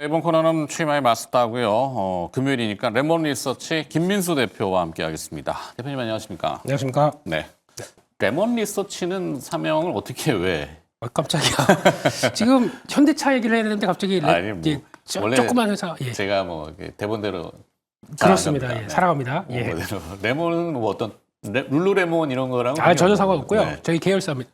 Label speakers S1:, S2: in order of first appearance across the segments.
S1: 이번 코너는 취임하에 맞섰다고요. 금요일이니까 레몬 리서치 김민수 대표와 함께하겠습니다. 대표님 안녕하십니까?
S2: 안녕하십니까?
S1: 네. 레몬 리서치는 사명을 어떻게 왜?
S2: 깜짝이야. 지금 현대차 얘기를 해야 되는데 갑자기
S1: 아니, 뭐,
S2: 이제
S1: 원래
S2: 조그만 회사. 예.
S1: 제가 뭐 이렇게 대본대로
S2: 그렇습니다.
S1: 잘한
S2: 예.
S1: 겁니다.
S2: 살아갑니다.
S1: 네.
S2: 예.
S1: 레몬은 뭐 어떤 룰루레몬 이런 거랑
S2: 전혀 상관없고요.
S1: 네.
S2: 저희 계열사입니다.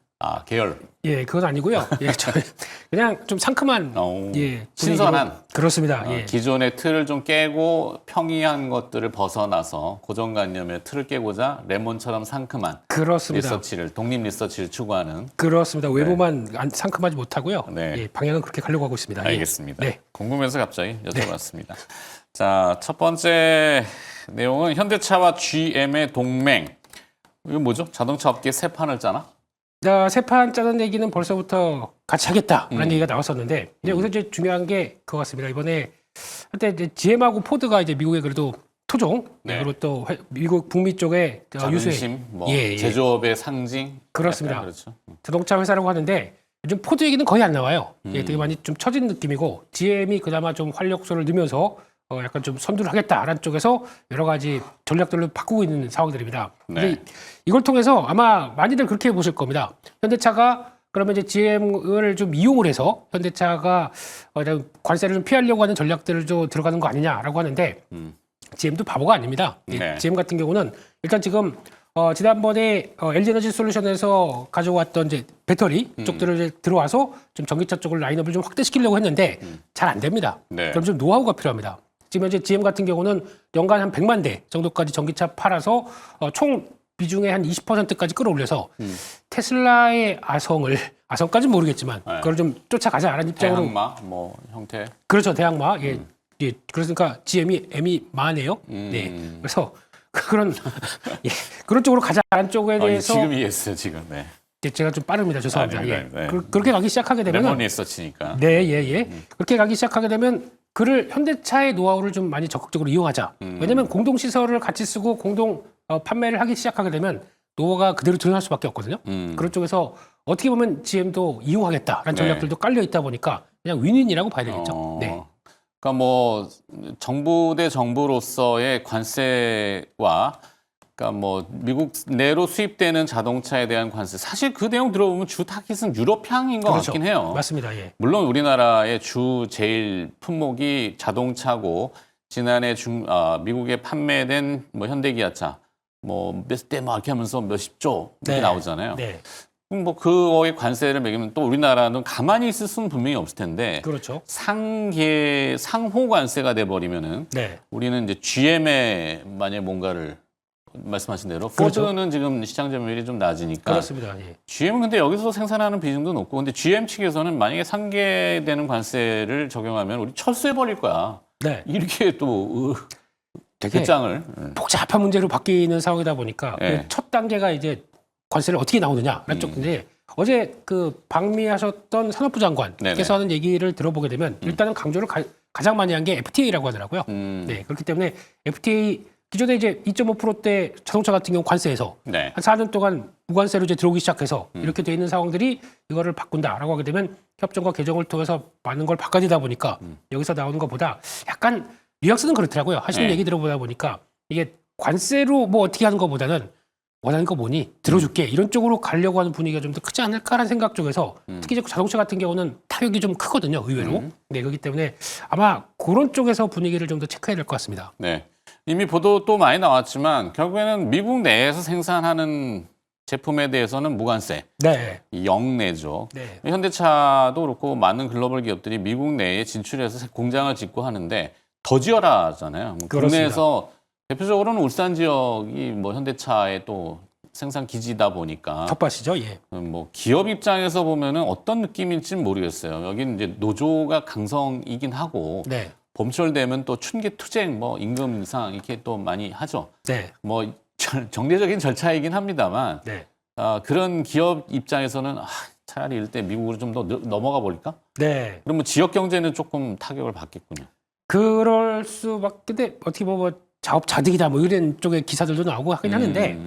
S1: 계열.
S2: 예, 그건 아니고요. 예, 저희 그냥 좀 상큼한 예,
S1: 신선한.
S2: 분위기로. 그렇습니다. 예.
S1: 기존의 틀을 좀 깨고 평이한 것들을 벗어나서 고정관념의 틀을 깨고자 레몬처럼 상큼한
S2: 그렇습니다.
S1: 리서치를 독립 리서치를 추구하는.
S2: 그렇습니다. 외모만 상큼하지 못하고요.
S1: 네.
S2: 예, 방향은 그렇게 가려고 하고 있습니다. 예.
S1: 알겠습니다.
S2: 네.
S1: 궁금해서 갑자기 여쭤봤습니다. 자, 첫 번째 내용은 현대차와 GM의 동맹. 이거 뭐죠? 자동차 업계 새 판을 짜나?
S2: 세판 짜는 얘기는 벌써부터 같이 하겠다라는 얘기가 나왔었는데 이제 여기서 이제 중요한 게 그거 같습니다. 이번에 한때 이제 GM하고 포드가 이제 미국의 그래도 토종
S1: 네.
S2: 그리고 또 미국 북미 쪽에 유수의
S1: 자존심, 뭐
S2: 예.
S1: 제조업의 상징.
S2: 그렇습니다.
S1: 약간 그렇죠.
S2: 자동차 회사라고 하는데 요즘 포드 얘기는 거의 안 나와요. 예, 되게 많이 좀 처진 느낌이고 GM이 그나마 좀 활력소를 넣으면서 약간 좀 선두를 하겠다라는 쪽에서 여러 가지 전략들을 바꾸고 있는 상황들입니다.
S1: 네.
S2: 근데 이걸 통해서 아마 많이들 그렇게 보실 겁니다. 현대차가 그러면 이제 GM을 좀 이용을 해서 현대차가 관세를 좀 피하려고 하는 전략들을 좀 들어가는 거 아니냐라고 하는데 GM도 바보가 아닙니다.
S1: 네.
S2: GM 같은 경우는 일단 지금 지난번에 LG 에너지 솔루션에서 가져왔던 이제 배터리 쪽들을 이제 들어와서 좀 전기차 쪽을 라인업을 좀 확대시키려고 했는데 잘 안 됩니다.
S1: 네.
S2: 그럼 좀 노하우가 필요합니다. 지금 현재 GM 같은 경우는 연간 한 100만 대 정도까지 전기차 팔아서 총 비중의 한 20%까지 끌어올려서 테슬라의 아성까지는 모르겠지만
S1: 네.
S2: 그걸 좀 쫓아가자라는 입장으로.
S1: 대항마 뭐 형태.
S2: 그렇죠, 대항마. 예. 예. 그러니까 GM이 M이 마네요. 네. 그래서 그런 예. 그런 쪽으로 가자라는 쪽에 대해서
S1: 지금 이해했어요 지금. 네.
S2: 제가 좀 빠릅니다. 죄송합니다.
S1: 아닙니다.
S2: 예.
S1: 네.
S2: 그렇게 가기 시작하게 되면
S1: 레몬 리서치니까.
S2: 네, 예, 예. 그렇게 가기 시작하게 되면 그를 현대차의 노하우를 좀 많이 적극적으로 이용하자. 왜냐하면 공동 시설을 같이 쓰고 공동 판매를 하기 시작하게 되면 노하우가 그대로 드러날 수밖에 없거든요. 그런 쪽에서 어떻게 보면 GM도 이용하겠다라는 전략들도 깔려 있다 보니까 그냥 윈윈이라고 봐야 되겠죠. 네.
S1: 그러니까 뭐 정부 대 정부로서의 관세와 그러니까 뭐 미국 내로 수입되는 자동차에 대한 관세 사실 그 내용 들어보면 주 타깃은 유럽향인 것
S2: 그렇죠.
S1: 같긴 해요.
S2: 맞습니다. 예.
S1: 물론 우리나라의 주 제일 품목이 자동차고 지난해 미국에 판매된 뭐 현대기아차 뭐 몇 대 막 이렇게 하면서 몇십 조 이렇게
S2: 네.
S1: 나오잖아요.
S2: 네.
S1: 뭐 그거에 관세를 매기면 또 우리나라는 가만히 있을 수는 분명히 없을 텐데
S2: 그렇죠.
S1: 상호 관세가 돼 버리면은
S2: 네.
S1: 우리는 이제 GM에 만약 뭔가를 말씀하신 대로
S2: 그렇죠.
S1: 포드는 지금 시장 점유율이 좀 낮으니까
S2: 그렇습니다. 예.
S1: GM은 근데 여기서 생산하는 비중도 높고 근데 GM 측에서는 만약에 상계되는 관세를 적용하면 우리 철수해 버릴 거야.
S2: 네.
S1: 이렇게 또
S2: 되게
S1: 입장을
S2: 복잡한 문제로 바뀌는 상황이다 보니까
S1: 네.
S2: 그첫 단계가 이제 관세를 어떻게 나오느냐라는 쪽인데 어제 그 방미하셨던 산업부 장관께서 하는 얘기를 들어보게 되면 일단은 강조를 가장 많이 한 게 FTA라고 하더라고요. 네, 그렇기 때문에 FTA 기존에 이제 2.5%대 자동차 같은 경우 관세에서
S1: 네.
S2: 한 4년 동안 무관세로 이제 들어오기 시작해서 이렇게 돼 있는 상황들이 이거를 바꾼다라고 하게 되면 협정과 개정을 통해서 많은 걸 바꿔지다 보니까 여기서 나오는 것보다 약간 뉘앙스는 그렇더라고요. 하시는
S1: 네.
S2: 얘기 들어보다 보니까 이게 관세로 뭐 어떻게 하는 것보다는 원하는 거 뭐니 들어줄게 이런 쪽으로 가려고 하는 분위기가 좀 더 크지 않을까라는 생각 쪽에서 특히 이제 자동차 같은 경우는 타격이 좀 크거든요. 의외로. 네, 그렇기 때문에 아마 그런 쪽에서 분위기를 좀 더 체크해야 될 것 같습니다.
S1: 네. 이미 보도 또 많이 나왔지만 결국에는 미국 내에서 생산하는 제품에 대해서는 무관세,
S2: 네.
S1: 영내죠.
S2: 네.
S1: 현대차도 그렇고 많은 글로벌 기업들이 미국 내에 진출해서 공장을 짓고 하는데 더 지어라 하잖아요. 뭐
S2: 그렇습니다.
S1: 국내에서 대표적으로는 울산 지역이 뭐 현대차의 또 생산 기지다 보니까
S2: 텃밭이죠. 예.
S1: 뭐 기업 입장에서 보면은 어떤 느낌일지는 모르겠어요. 여기는 이제 노조가 강성이긴 하고
S2: 네.
S1: 봄철 되면 또 춘계 투쟁 뭐 임금 인상 이렇게 또 많이 하죠.
S2: 네.
S1: 뭐 정례적인 절차이긴 합니다만
S2: 네.
S1: 그런 기업 입장에서는 차라리 이럴 때 미국으로 좀 더 넘어가 버릴까?
S2: 네.
S1: 그러면 지역 경제는 조금 타격을 받겠군요.
S2: 그럴 수밖에. 근데 어떻게 보면 자업자득이다 뭐 이런 쪽의 기사들도 나오고 하긴 하는데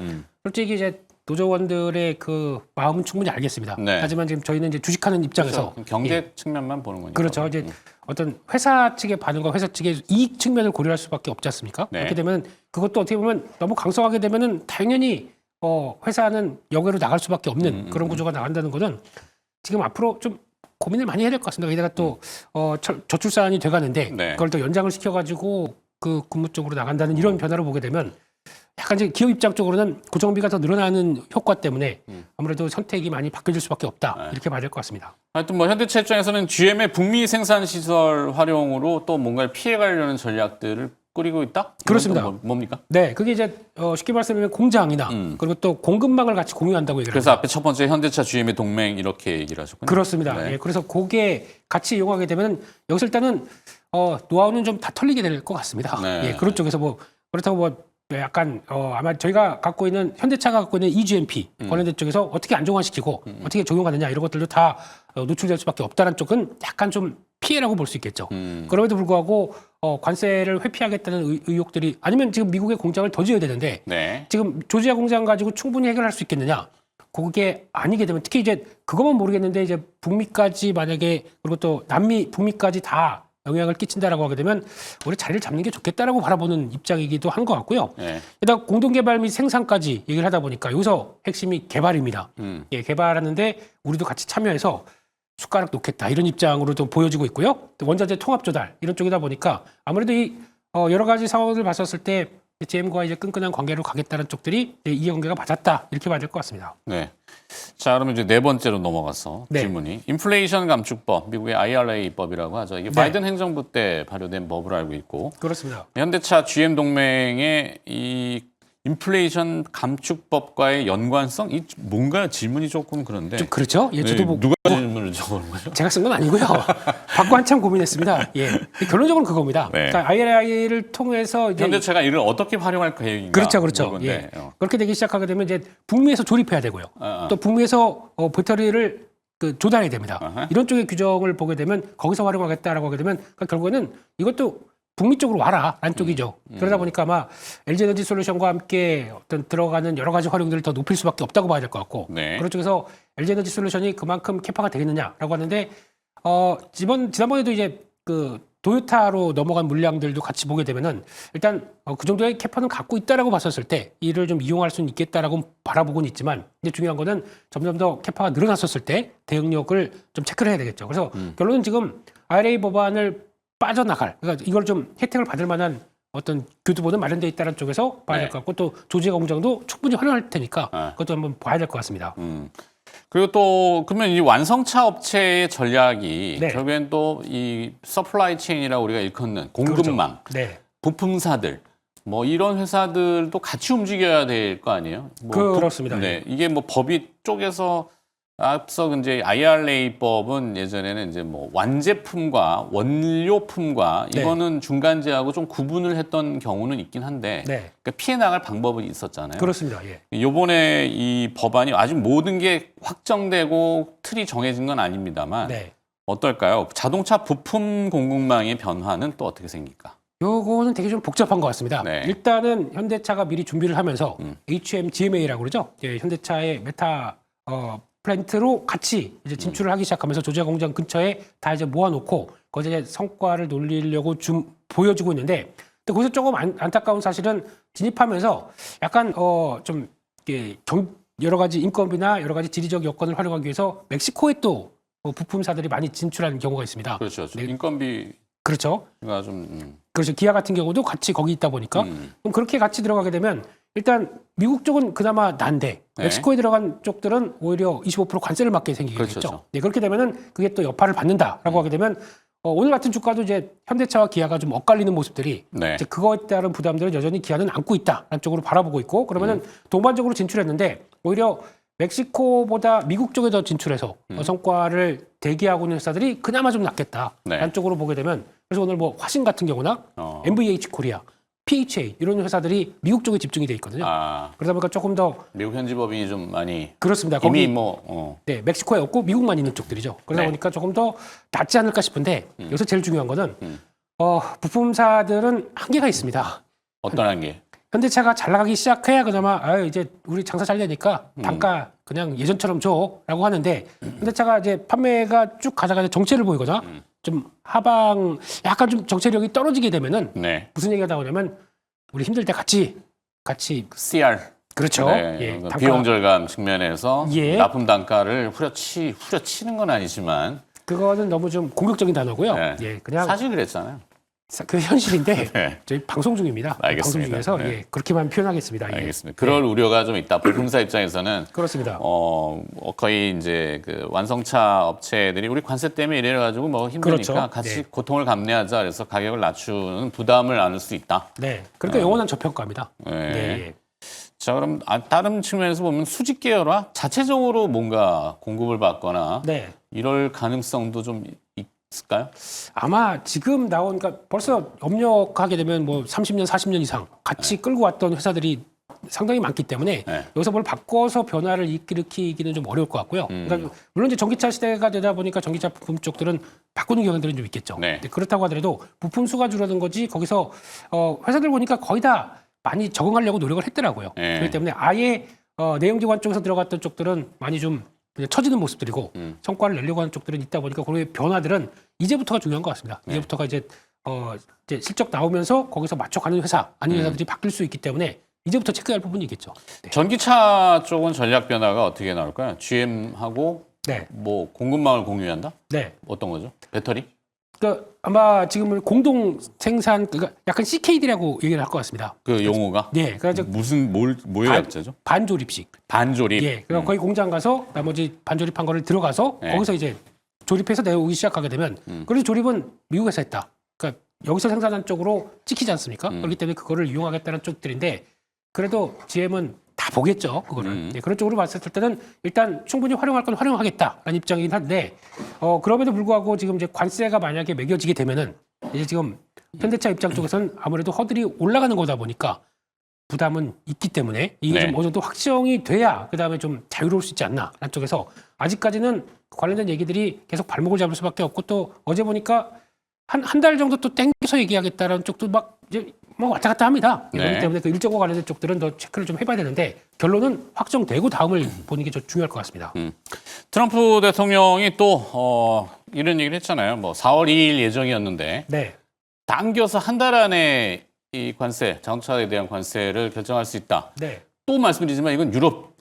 S2: 솔직히 이제 노조원들의 그 마음은 충분히 알겠습니다.
S1: 네.
S2: 하지만 지금 저희는 이제 주식하는 입장에서
S1: 그렇죠. 경제 측면만 보는 거니까.
S2: 그렇죠. 이제 어떤 회사 측의 반응과 회사 측의 이익 측면을 고려할 수밖에 없지 않습니까?
S1: 네.
S2: 그렇게 되면 그것도 어떻게 보면 너무 강성하게 되면은 당연히 회사는 영외로 나갈 수밖에 없는 그런 구조가 나간다는 거는 지금 앞으로 좀 고민을 많이 해야 될 것 같습니다. 게다가 또 저출산이 돼가는데
S1: 네.
S2: 그걸 또 연장을 시켜가지고 그 근무 쪽으로 나간다는 이런 변화를 보게 되면 약간 이제 기업 입장 쪽으로는 고정비가 더 늘어나는 효과 때문에 아무래도 선택이 많이 바뀌어질 수밖에 없다 이렇게 봐야 될 것 같습니다.
S1: 하여튼 뭐 현대차 입장에서는 GM의 북미 생산 시설 활용으로 또 뭔가를 피해가려는 전략들을 꾸리고 있다?
S2: 그렇습니다.
S1: 이건 또 뭡니까?
S2: 네, 그게 이제 쉽게 말씀드리면 공장이나 그리고 또 공급망을 같이 공유한다고 얘기를
S1: 그래서
S2: 합니다.
S1: 앞에 첫 번째 현대차 GM의 동맹 이렇게 얘기를 하셨군요.
S2: 그렇습니다.
S1: 네.
S2: 예, 그래서 그게 같이 이용하게 되면 여기서 일단은 노하우는 좀 다 털리게 될 것 같습니다.
S1: 네.
S2: 예, 그런 쪽에서 뭐 그렇다고 뭐 약간 아마 저희가 갖고 있는 현대차가 갖고 있는 EGMP 관련된 쪽에서 어떻게 안정화시키고 어떻게 적용하느냐 이런 것들도 다 노출될 수밖에 없다는 쪽은 약간 좀 피해라고 볼 수 있겠죠. 그럼에도 불구하고 관세를 회피하겠다는 의혹들이 아니면 지금 미국의 공장을 더 지어야 되는데
S1: 네.
S2: 지금 조지아 공장 가지고 충분히 해결할 수 있겠느냐? 그게 아니게 되면 특히 이제 그것만 모르겠는데 이제 북미까지 만약에 그리고 또 남미 북미까지 다 영향을 끼친다라고 하게 되면 우리 자리를 잡는 게 좋겠다라고 바라보는 입장이기도 한 것 같고요.
S1: 네.
S2: 게다가 공동개발 및 생산까지 얘기를 하다 보니까 여기서 핵심이 개발입니다. 예, 개발하는데 우리도 같이 참여해서 숟가락 놓겠다 이런 입장으로 좀 보여지고 있고요. 또 원자재 통합 조달 이런 쪽이다 보니까 아무래도 이 여러 가지 상황을 봤었을 때 GM과 이제 끈끈한 관계로 가겠다는 쪽들이 이해관계가 맞았다 이렇게 봐야 될 것 같습니다.
S1: 네. 자, 그러면 이제 네 번째로 넘어가서
S2: 네.
S1: 질문이 인플레이션 감축법, 미국의 IRA법이라고 하죠. 이게
S2: 네.
S1: 바이든 행정부 때 발효된 법으로 알고 있고
S2: 그렇습니다.
S1: 현대차 GM 동맹의 이 인플레이션 감축법과의 연관성, 이 뭔가 질문이 조금 그런데.
S2: 좀 그렇죠? 예, 저도 뭐
S1: 누가 질문을 적은 거죠?
S2: 제가 쓴 건 아니고요. 받고 한참 고민했습니다. 예, 결론적으로는 그겁니다.
S1: 네.
S2: 그러니까 IRA를 통해서 이제
S1: 현대차가 이를 어떻게 활용할 계획인가?
S2: 그렇죠, 그렇죠.
S1: 이런 건데,
S2: 예. 그렇게 되기 시작하게 되면 이제 북미에서 조립해야 되고요. 또 북미에서 배터리를 조달해야 됩니다.
S1: 아하.
S2: 이런 쪽의 규정을 보게 되면 거기서 활용하겠다라고 하게 되면 그러니까 결국에는 이것도 북미 쪽으로 와라라는 쪽이죠. 그러다 보니까 아마 LG에너지 솔루션과 함께 어떤 들어가는 여러 가지 활용들을 더 높일 수밖에 없다고 봐야 될 것 같고
S1: 네.
S2: 그런 쪽에서 LG에너지 솔루션이 그만큼 캐파가 되겠느냐라고 하는데 지난번에도 이제 그 도요타로 넘어간 물량들도 같이 보게 되면은 일단 그 정도의 캐파는 갖고 있다라고 봤었을 때 이를 좀 이용할 수는 있겠다라고 바라보고는 있지만 이제 중요한 거는 점점 더 캐파가 늘어났었을 때 대응력을 좀 체크를 해야 되겠죠. 그래서 결론은 지금 IRA 법안을 빠져나갈 그러니까 이걸 좀 혜택을 받을 만한 어떤 교두보는 마련돼 있다는 쪽에서 봐야 될 것 같고 또 조지아 공장도 충분히 활용할 테니까 그것도 한번 봐야 될 것 같습니다.
S1: 그리고 또 그러면 이 완성차 업체의 전략이
S2: 네.
S1: 결국엔 또 이 서플라이 체인이라고 우리가 일컫는 공급망,
S2: 네.
S1: 부품사들 뭐 이런 회사들도 같이 움직여야 될 거 아니에요? 뭐
S2: 그렇습니다.
S1: 네, 이게 뭐 법이 쪽에서 앞서 이제 IRA법은 예전에는 이제 뭐 완제품과 원료품과
S2: 네.
S1: 이거는 중간재하고 좀 구분을 했던 경우는 있긴 한데
S2: 네.
S1: 그러니까 피해 나갈 방법은 있었잖아요.
S2: 그렇습니다. 예.
S1: 요번에 이 법안이 아직 모든 게 확정되고 틀이 정해진 건 아닙니다만
S2: 네.
S1: 어떨까요? 자동차 부품 공급망의 변화는 또 어떻게 생길까?
S2: 요거는 되게 좀 복잡한 것 같습니다.
S1: 네.
S2: 일단은 현대차가 미리 준비를 하면서 HMGMA라고 그러죠. 예, 현대차의 메타 플랜트로 같이 이제 진출을 하기 시작하면서 조지아 공장 근처에 다 이제 모아놓고 거기에 성과를 놀리려고 좀 보여주고 있는데, 근데 거기서 조금 안타까운 사실은 진입하면서 약간 좀 여러 가지 인건비나 여러 가지 지리적 여건을 활용하기 위해서 멕시코에 또 부품사들이 많이 진출하는 경우가 있습니다.
S1: 그렇죠.
S2: 네.
S1: 인건비가
S2: 그렇죠.
S1: 좀
S2: 그렇죠. 기아 같은 경우도 같이 거기 있다 보니까 그럼 그렇게 같이 들어가게 되면 일단 미국 쪽은 그나마 난데
S1: 네.
S2: 멕시코에 들어간 쪽들은 오히려 25% 관세를 받게 생기겠죠.
S1: 그렇죠.
S2: 네, 그렇게 되면은 그게 또 여파를 받는다라고 하게 되면 오늘 같은 주가도 이제 현대차와 기아가 좀 엇갈리는 모습들이
S1: 네.
S2: 이제 그거에 따른 부담들은 여전히 기아는 안고 있다라는 쪽으로 바라보고 있고 그러면은 동반적으로 진출했는데 오히려 멕시코보다 미국 쪽에 더 진출해서 성과를 대기하고 있는 회사들이 그나마 좀 낫겠다라는
S1: 네.
S2: 쪽으로 보게 되면 그래서 오늘 뭐 화신 같은 경우나 MVH 코리아, PHA 이런 회사들이 미국 쪽에 집중이 돼 있거든요. 그러다 보니까 조금 더
S1: 미국 현지 법인이 좀 많이
S2: 그렇습니다.
S1: 이미
S2: 거기
S1: 뭐
S2: 네, 멕시코에 없고 미국만 있는 쪽들이죠. 그러다
S1: 네.
S2: 보니까 조금 더 낫지 않을까 싶은데 여기서 제일 중요한 거는 부품사들은 한계가 있습니다.
S1: 어떤 한계?
S2: 현대차가 잘 나가기 시작해야 그나마 이제 우리 장사 잘 되니까 단가 그냥 예전처럼 줘라고 하는데 현대차가 이제 판매가 쭉 가다가 정체를 보이거나 좀 하방 약간 좀 정체력이 떨어지게 되면은
S1: 네.
S2: 무슨 얘기가 나오냐면 우리 힘들 때 같이
S1: CR.
S2: 그렇죠.
S1: 네,
S2: 예,
S1: 그러니까
S2: 단가-
S1: 비용 절감 측면에서
S2: 예.
S1: 납품 단가를 후려치는 건 아니지만
S2: 그거는 너무 좀 공격적인 단어고요.
S1: 네.
S2: 예, 그냥
S1: 사실 그랬잖아요.
S2: 그 현실인데
S1: 네.
S2: 저희 방송 중입니다. 방송
S1: 알겠습니다.
S2: 중에서
S1: 네.
S2: 예, 그렇게만 표현하겠습니다. 예.
S1: 알겠습니다. 그럴 우려가 좀 있다. 부품사 입장에서는
S2: 그렇습니다.
S1: 거의 이제 그 완성차 업체들이 우리 관세 때문에 이래가지고 뭐 힘드니까
S2: 그렇죠.
S1: 같이
S2: 네.
S1: 고통을 감내하자. 그래서 가격을 낮추는 부담을 안을 수 있다.
S2: 네, 그러니까 영원한 저평가입니다.
S1: 네.
S2: 네, 예.
S1: 자, 그럼 다른 측면에서 보면 수직 계열화 자체적으로 뭔가 공급을 받거나
S2: 네.
S1: 이럴 가능성도 좀 있을까요?
S2: 아마 지금 나온 그러니까 벌써 협력하게 되면 뭐 30년, 40년 이상 같이 끌고 왔던 회사들이 상당히 많기 때문에
S1: 네.
S2: 여기서 뭘 바꿔서 변화를 일으키기는 좀 어려울 것 같고요. 그러니까 물론 이제 전기차 시대가 되다 보니까 전기차 부품 쪽들은 바꾸는 경향들은 좀 있겠죠.
S1: 네.
S2: 근데 그렇다고 하더라도 부품 수가 줄어든 거지 거기서 회사들 보니까 거의 다 많이 적응하려고 노력을 했더라고요.
S1: 네.
S2: 그렇기 때문에 아예 내연기관 쪽에서 들어갔던 쪽들은 많이 좀 그냥 처지는 모습들이고 성과를 내려고 하는 쪽들은 있다 보니까 그런 변화들은 이제부터가 중요한 것 같습니다.
S1: 네.
S2: 이제부터가 이제 실적 나오면서 거기서 맞춰가는 회사 아닌 회사들이 바뀔 수 있기 때문에 이제부터 체크할 부분이겠죠. 네.
S1: 전기차 쪽은 전략 변화가 어떻게 나올까요? GM하고
S2: 네.
S1: 뭐 공급망을 공유한다?
S2: 네.
S1: 어떤 거죠? 배터리?
S2: 그러니까 아마 지금은 공동 생산 그러니까 약간 CKD라고 얘기를 할 것 같습니다.
S1: 그 용어가?
S2: 네. 그래서
S1: 뭐의 약자죠?
S2: 반조립식.
S1: 반조립.
S2: 예. 그럼 거기 공장 가서 나머지 반조립한 거를 들어가서
S1: 네.
S2: 거기서 이제 조립해서 내오기 시작하게 되면 그래서 조립은 미국에서 했다. 그러니까 여기서 생산한 쪽으로 찍히지 않습니까? 그렇기 때문에 그거를 이용하겠다는 쪽들인데 그래도 GM은 다 보겠죠. 그거를. 예, 그런 쪽으로 봤을 때는 일단 충분히 활용할 건 활용하겠다라는 입장이긴 한데 그럼에도 불구하고 지금 이제 관세가 만약에 매겨지게 되면은 이제 지금 현대차 입장 쪽에서는 아무래도 허들이 올라가는 거다 보니까 부담은 있기 때문에 이게
S1: 네.
S2: 좀 어느 정도 확정이 돼야 그다음에 좀 자유로울 수 있지 않나 라는 쪽에서 아직까지는 관련된 얘기들이 계속 발목을 잡을 수밖에 없고 또 어제 보니까 한 달 정도 또 땡겨서 얘기하겠다라는 쪽도 막 이제 뭐 왔다 갔다 합니다.
S1: 네.
S2: 그렇기 때문에 그 일정과 관련된 쪽들은 더 체크를 좀 해봐야 되는데 결론은 확정되고 다음을 보는 게 좀 중요할 것 같습니다.
S1: 트럼프 대통령이 또 이런 얘기를 했잖아요. 뭐 4월 2일 예정이었는데
S2: 네,
S1: 당겨서 한 달 안에 이 관세, 자동차에 대한 관세를 결정할 수 있다.
S2: 네.
S1: 또 말씀드리지만 이건 유럽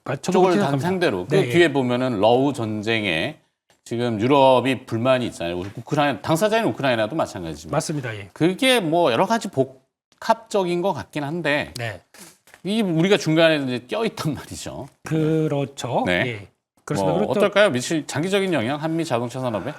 S2: 저도
S1: 쪽을
S2: 그렇게
S1: 단
S2: 생각합니다.
S1: 상대로 그
S2: 네,
S1: 뒤에 보면은 러우 전쟁에 지금 유럽이 불만이 있잖아요. 우크라이나 당사자인 우크라이나도 마찬가지지만
S2: 맞습니다. 예.
S1: 그게 뭐 여러 가지 복합적인 것 같긴 한데
S2: 네,
S1: 이 우리가 중간에 이제 껴있단 말이죠.
S2: 그렇죠.
S1: 네.
S2: 예. 그렇습니다.
S1: 뭐
S2: 그리고 또
S1: 어떨까요? 미칠 장기적인 영향 한미 자동차 산업에?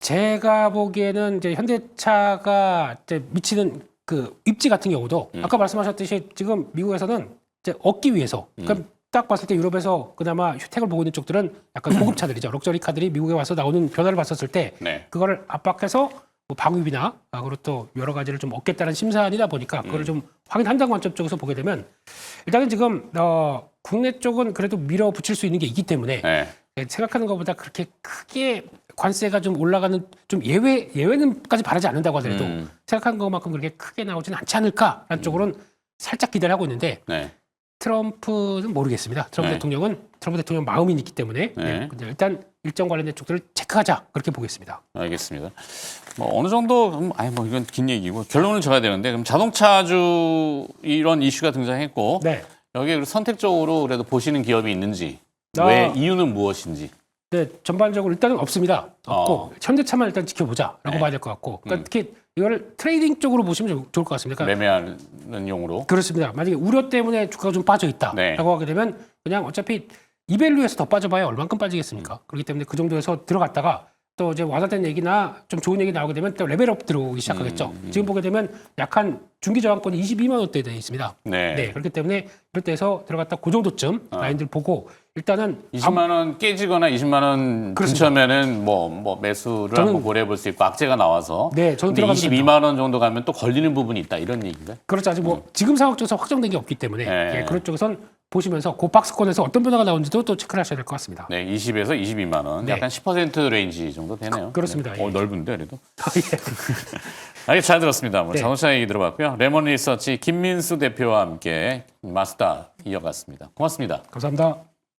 S2: 제가 보기에는 이제 현대차가 이제 미치는 그 입지 같은 경우도 아까 말씀하셨듯이 지금 미국에서는 이제 얻기 위해서 그러니까 딱 봤을 때 유럽에서 그나마 혜택을 보고 있는 쪽들은 약간 고급차들이죠. 럭셔리 카들이 미국에 와서 나오는 변화를 봤었을 때
S1: 네.
S2: 그거를 압박해서 뭐 방위비나 그리고 또 여러 가지를 좀 얻겠다는 심사이다 보니까 그거를 좀 확인한다는 관점 쪽에서 보게 되면 일단은 지금 국내 쪽은 그래도 밀어붙일 수 있는 게 있기 때문에
S1: 네.
S2: 생각하는 것보다 그렇게 크게 관세가 좀 올라가는 좀 예외는까지 바라지 않는다고 하더라도 생각한 것만큼 그렇게 크게 나오지는 않지 않을까라는 쪽으로는 살짝 기대를 하고 있는데
S1: 네.
S2: 트럼프는 모르겠습니다. 트럼프
S1: 네.
S2: 대통령 마음이 있기 때문에
S1: 네.
S2: 근데 일단 일정 관련된 쪽들을 체크하자 그렇게 보겠습니다.
S1: 알겠습니다. 뭐 어느 정도 뭐 이건 긴 얘기고 결론을 줘야 되는데 그럼 자동차주 이런 이슈가 등장했고
S2: 네.
S1: 여기에 선택적으로 그래도 보시는 기업이 있는지
S2: 아.
S1: 왜 이유는 무엇인지
S2: 네, 전반적으로 일단은 없습니다. 없고
S1: 어.
S2: 현대차만 일단 지켜보자라고
S1: 네.
S2: 봐야 될 것 같고 그러니까 특히 이거를 트레이딩 쪽으로 보시면 좋을 것 같습니다. 그러니까
S1: 매매하는 용으로
S2: 그렇습니다. 만약에 우려 때문에 주가가 좀 빠져 있다라고
S1: 네.
S2: 하게 되면 그냥 어차피 이밸류에서 더 빠져봐야 얼만큼 빠지겠습니까? 그렇기 때문에 그 정도에서 들어갔다가 또 이제 와닿는 얘기나 좀 좋은 얘기 나오게 되면 또 레벨업 들어오기 시작하겠죠. 지금 보게 되면 약한 중기 저항권이 22만 원대에 돼 있습니다.
S1: 네.
S2: 네, 그렇기 때문에 이럴 때에서 들어갔다 그 정도쯤 라인들 보고 일단은
S1: 20만 원 깨지거나 20만 원
S2: 그렇습니다.
S1: 근처면은 뭐 매수를
S2: 저는-
S1: 한번 고려해 볼 수 있고 악재가 나와서
S2: 네, 저는
S1: 근데
S2: 들어가면
S1: 22만 원 정도 가면 또 걸리는 부분이 있다 이런 얘기가
S2: 그렇죠. 아직 뭐 지금 상황 쪽에서 확정된 게 없기 때문에
S1: 네.
S2: 예, 그런 쪽에선 보시면서 그 박스권에서 어떤 변화가 나오는지도 또 체크를 하셔야 될 것 같습니다.
S1: 네, 20에서 22만 원.
S2: 네.
S1: 약간 10% 레인지 정도 되네요.
S2: 그렇습니다.
S1: 네.
S2: 예.
S1: 넓은데 그래도.
S2: 예.
S1: 알겠 잘 들었습니다. 뭐
S2: 네.
S1: 자동차 얘기 들어봤고요. 레몬 리서치 김민수 대표와 함께 마스다 이어갔습니다. 고맙습니다.
S2: 감사합니다.